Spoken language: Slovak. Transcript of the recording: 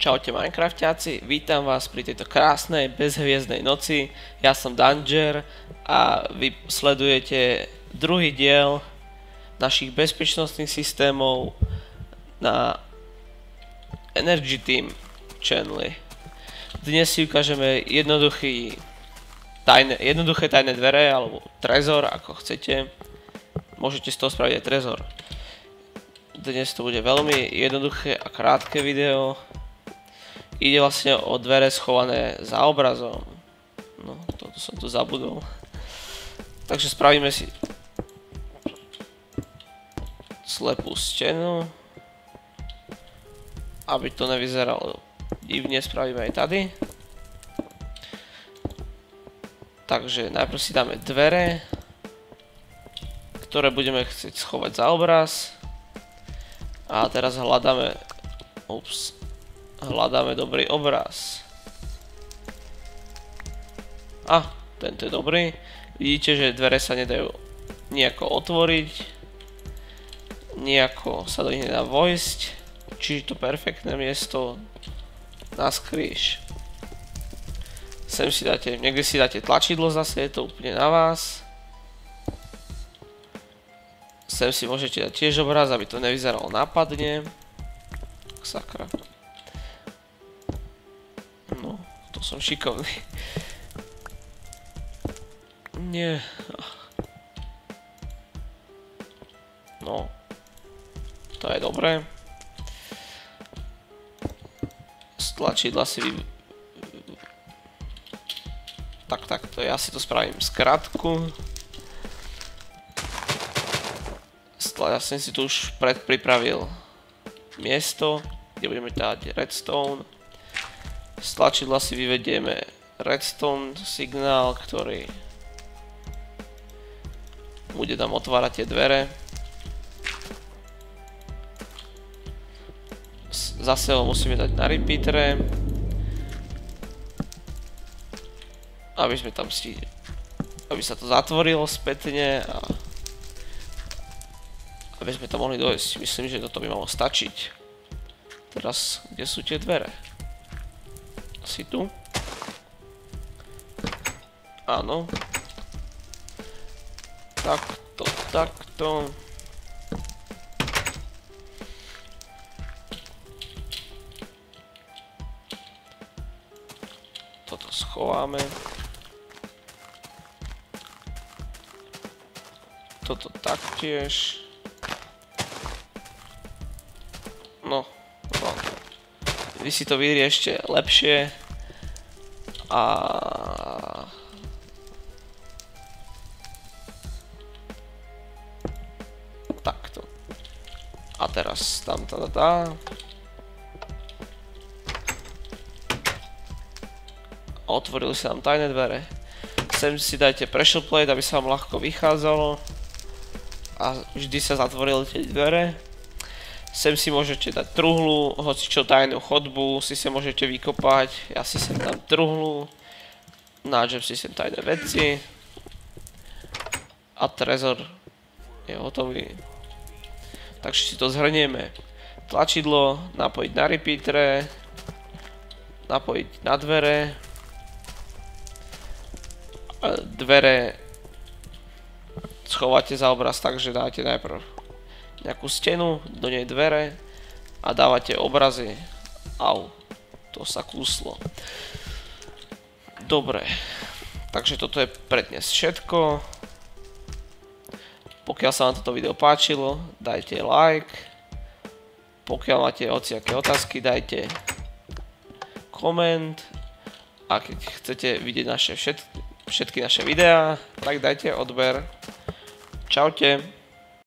Čaute Minecraftiaci, vítam vás pri tejto krásnej bezhviezdnej noci. Ja som Danger a vy sledujete druhý diel našich bezpečnostných systémov na Energy Team channeli. Dnes si ukážeme jednoduché tajné dvere alebo trezor, ako chcete. Môžete z toho spraviť aj trezor. Dnes to bude veľmi jednoduché a krátke video. Ide vlastne o dvere schované za obrazom. No, toto som tu zabudol. Takže spravíme si slepú stenu. Aby to nevyzeralo divne, spravíme aj tady. Takže najprv si dáme dvere, ktoré budeme chcieť schovať za obraz. A teraz hľadáme dobrý obraz. Tento je dobrý. Vidíte, že dvere sa nedajú nejako otvoriť. Nejako sa do nich nedá vojsť. Čiže to perfektné miesto na skrýš. Sem si dáte, niekde si dáte tlačidlo zase, je to úplne na vás. Sem si môžete dať tiež obraz, aby to nevyzeralo nápadne. Sakra. No, to som šikovný. Nie. No. To je dobré. Z tlačidla si takto, ja si to spravím skratku. Ja som si tu už predpripravil miesto, kde budeme dať redstone. Z tlačidla si vyvedieme redstone signál, ktorý bude nám otvárať tie dvere. Zase ho musíme dať na repeatere, aby sme tam aby sa to zatvorilo spätne a aby sme tam mohli dojsť. Myslím, že toto by malo stačiť. Teraz, kde sú tie dvere? Asi tu? Áno. Takto. Toto schováme. Toto taktiež. No. Vy si to vyriešte lepšie. Takto. A teraz tam otvorili sa nám tajné dvere. Sem si dajte pressure plate, aby sa vám ľahko vychádzalo. A vždy sa zatvorili tie dvere. Sem si môžete dať truhlu, hocičo tajnú chodbu si sa môžete vykopať. Ja si sem dám truhlu. Nádžem si sem tajné veci. A trezor je hotový. Takže si to zhrnieme. Tlačidlo napojiť na repeatere. Napojiť na dvere. Dvere schováte za obraz tak, že dáte najprv nejakú stenu, do nej dvere a dávate obrazy. Au, to sa kúslo. Dobre, takže toto je pre dnes všetko. Pokiaľ sa vám toto video páčilo, dajte like. Pokiaľ máte hociaké otázky, dajte koment. A keď chcete vidieť všetky naše videá, tak dajte odber. Čaute.